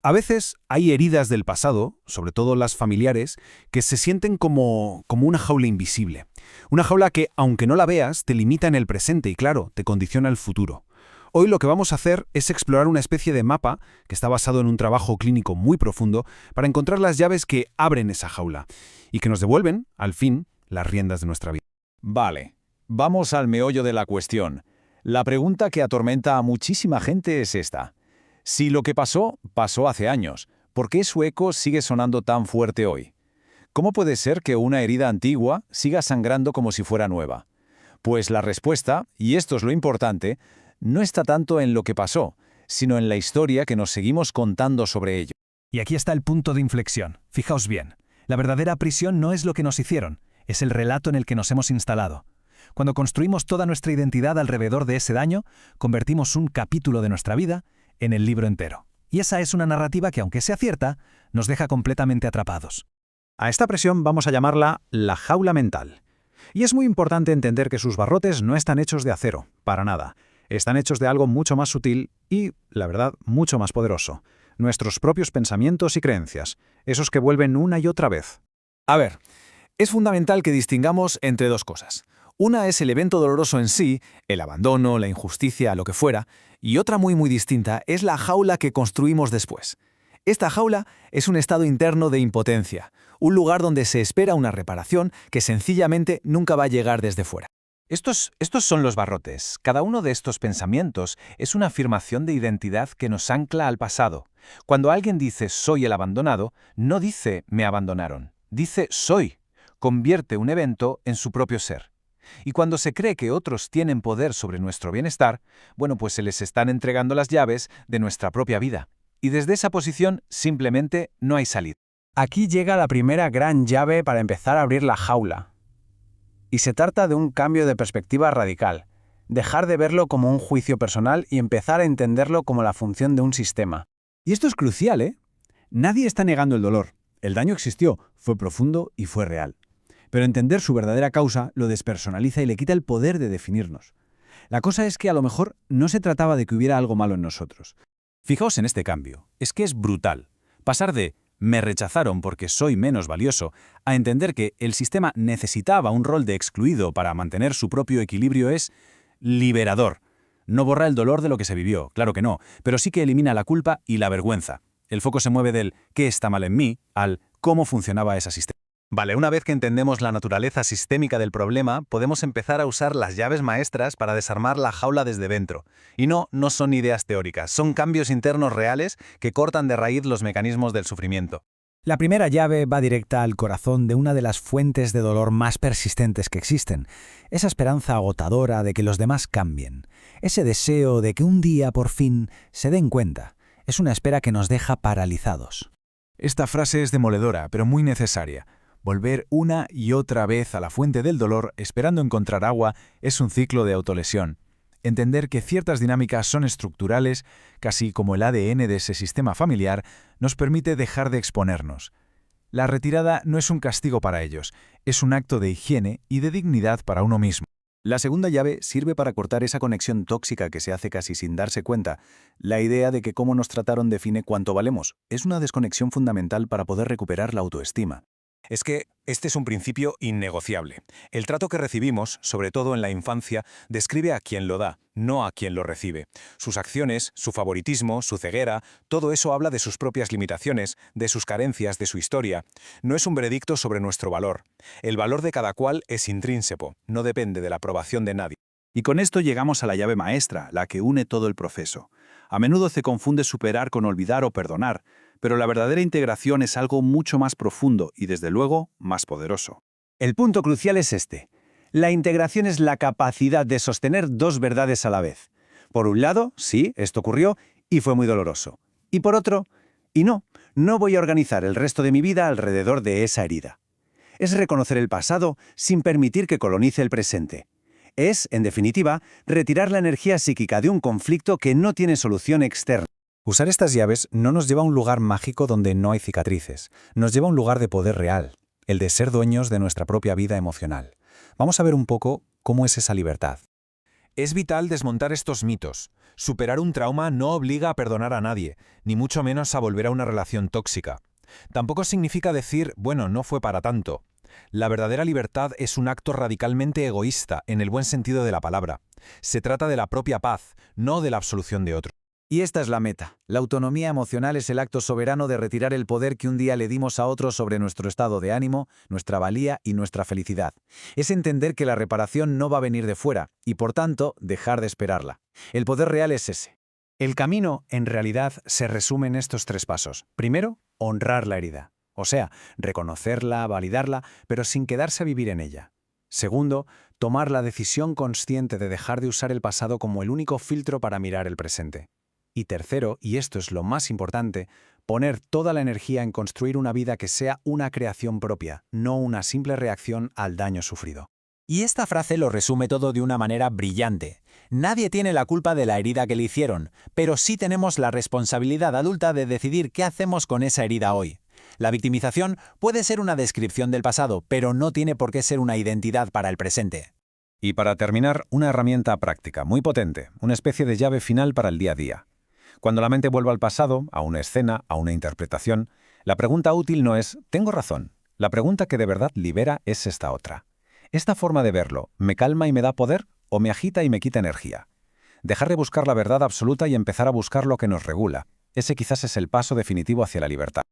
A veces hay heridas del pasado, sobre todo las familiares, que se sienten como una jaula invisible. Una jaula que, aunque no la veas, te limita en el presente y, claro, te condiciona el futuro. Hoy lo que vamos a hacer es explorar una especie de mapa que está basado en un trabajo clínico muy profundo para encontrar las llaves que abren esa jaula y que nos devuelven, al fin, las riendas de nuestra vida. Vale, vamos al meollo de la cuestión. La pregunta que atormenta a muchísima gente es esta. Si lo que pasó, pasó hace años, ¿por qué su eco sigue sonando tan fuerte hoy? ¿Cómo puede ser que una herida antigua siga sangrando como si fuera nueva? Pues la respuesta, y esto es lo importante, no está tanto en lo que pasó, sino en la historia que nos seguimos contando sobre ello. Y aquí está el punto de inflexión. Fijaos bien. La verdadera prisión no es lo que nos hicieron, es el relato en el que nos hemos instalado. Cuando construimos toda nuestra identidad alrededor de ese daño, convertimos un capítulo de nuestra vida en el libro entero. Y esa es una narrativa que, aunque sea cierta, nos deja completamente atrapados. A esta presión vamos a llamarla la jaula mental. Y es muy importante entender que sus barrotes no están hechos de acero, para nada. Están hechos de algo mucho más sutil y, la verdad, mucho más poderoso. Nuestros propios pensamientos y creencias, esos que vuelven una y otra vez. A ver, es fundamental que distingamos entre dos cosas. Una es el evento doloroso en sí, el abandono, la injusticia, lo que fuera, y otra muy distinta es la jaula que construimos después. Esta jaula es un estado interno de impotencia, un lugar donde se espera una reparación que sencillamente nunca va a llegar desde fuera. Estos son los barrotes. Cada uno de estos pensamientos es una afirmación de identidad que nos ancla al pasado. Cuando alguien dice soy el abandonado, no dice me abandonaron, dice soy. Convierte un evento en su propio ser. Y cuando se cree que otros tienen poder sobre nuestro bienestar, bueno, pues se les están entregando las llaves de nuestra propia vida. Y desde esa posición simplemente no hay salida. Aquí llega la primera gran llave para empezar a abrir la jaula. Y se trata de un cambio de perspectiva radical. Dejar de verlo como un juicio personal y empezar a entenderlo como la función de un sistema. Y esto es crucial, ¿eh? Nadie está negando el dolor. El daño existió, fue profundo y fue real. Pero entender su verdadera causa lo despersonaliza y le quita el poder de definirnos. La cosa es que a lo mejor no se trataba de que hubiera algo malo en nosotros. Fijaos en este cambio. Es que es brutal. Pasar de me rechazaron porque soy menos valioso a entender que el sistema necesitaba un rol de excluido para mantener su propio equilibrio es liberador. No borra el dolor de lo que se vivió, claro que no, pero sí que elimina la culpa y la vergüenza. El foco se mueve del ¿qué está mal en mí? Al ¿cómo funcionaba ese sistema? Vale, una vez que entendemos la naturaleza sistémica del problema, podemos empezar a usar las llaves maestras para desarmar la jaula desde dentro. Y no son ideas teóricas, son cambios internos reales que cortan de raíz los mecanismos del sufrimiento. La primera llave va directa al corazón de una de las fuentes de dolor más persistentes que existen. Esa esperanza agotadora de que los demás cambien. Ese deseo de que un día, por fin, se den cuenta. Es una espera que nos deja paralizados. Esta frase es demoledora, pero muy necesaria. Volver una y otra vez a la fuente del dolor esperando encontrar agua es un ciclo de autolesión. Entender que ciertas dinámicas son estructurales, casi como el ADN de ese sistema familiar, nos permite dejar de exponernos. La retirada no es un castigo para ellos, es un acto de higiene y de dignidad para uno mismo. La segunda llave sirve para cortar esa conexión tóxica que se hace casi sin darse cuenta. La idea de que cómo nos trataron define cuánto valemos es una desconexión fundamental para poder recuperar la autoestima. Es que este es un principio innegociable. El trato que recibimos, sobre todo en la infancia, describe a quien lo da, no a quien lo recibe. Sus acciones, su favoritismo, su ceguera, todo eso habla de sus propias limitaciones, de sus carencias, de su historia. No es un veredicto sobre nuestro valor. El valor de cada cual es intrínseco, no depende de la aprobación de nadie. Y con esto llegamos a la llave maestra, la que une todo el proceso. A menudo se confunde superar con olvidar o perdonar, pero la verdadera integración es algo mucho más profundo y, desde luego, más poderoso. El punto crucial es este. La integración es la capacidad de sostener dos verdades a la vez. Por un lado, sí, esto ocurrió y fue muy doloroso. Y por otro, no voy a organizar el resto de mi vida alrededor de esa herida. Es reconocer el pasado sin permitir que colonice el presente. Es, en definitiva, retirar la energía psíquica de un conflicto que no tiene solución externa. Usar estas llaves no nos lleva a un lugar mágico donde no hay cicatrices, nos lleva a un lugar de poder real, el de ser dueños de nuestra propia vida emocional. Vamos a ver un poco cómo es esa libertad. Es vital desmontar estos mitos. Superar un trauma no obliga a perdonar a nadie, ni mucho menos a volver a una relación tóxica. Tampoco significa decir, bueno, no fue para tanto. La verdadera libertad es un acto radicalmente egoísta, en el buen sentido de la palabra. Se trata de la propia paz, no de la absolución de otro. Y esta es la meta. La autonomía emocional es el acto soberano de retirar el poder que un día le dimos a otros sobre nuestro estado de ánimo, nuestra valía y nuestra felicidad. Es entender que la reparación no va a venir de fuera y, por tanto, dejar de esperarla. El poder real es ese. El camino, en realidad, se resume en estos 3 pasos. Primero, honrar la herida. O sea, reconocerla, validarla, pero sin quedarse a vivir en ella. Segundo, tomar la decisión consciente de dejar de usar el pasado como el único filtro para mirar el presente. Y tercero, y esto es lo más importante, poner toda la energía en construir una vida que sea una creación propia, no una simple reacción al daño sufrido. Y esta frase lo resume todo de una manera brillante. Nadie tiene la culpa de la herida que le hicieron, pero sí tenemos la responsabilidad adulta de decidir qué hacemos con esa herida hoy. La victimización puede ser una descripción del pasado, pero no tiene por qué ser una identidad para el presente. Y para terminar, una herramienta práctica, muy potente, una especie de llave final para el día a día. Cuando la mente vuelva al pasado, a una escena, a una interpretación, la pregunta útil no es «¿tengo razón?». La pregunta que de verdad libera es esta otra. ¿Esta forma de verlo me calma y me da poder o me agita y me quita energía? Dejar de buscar la verdad absoluta y empezar a buscar lo que nos regula. Ese quizás es el paso definitivo hacia la libertad.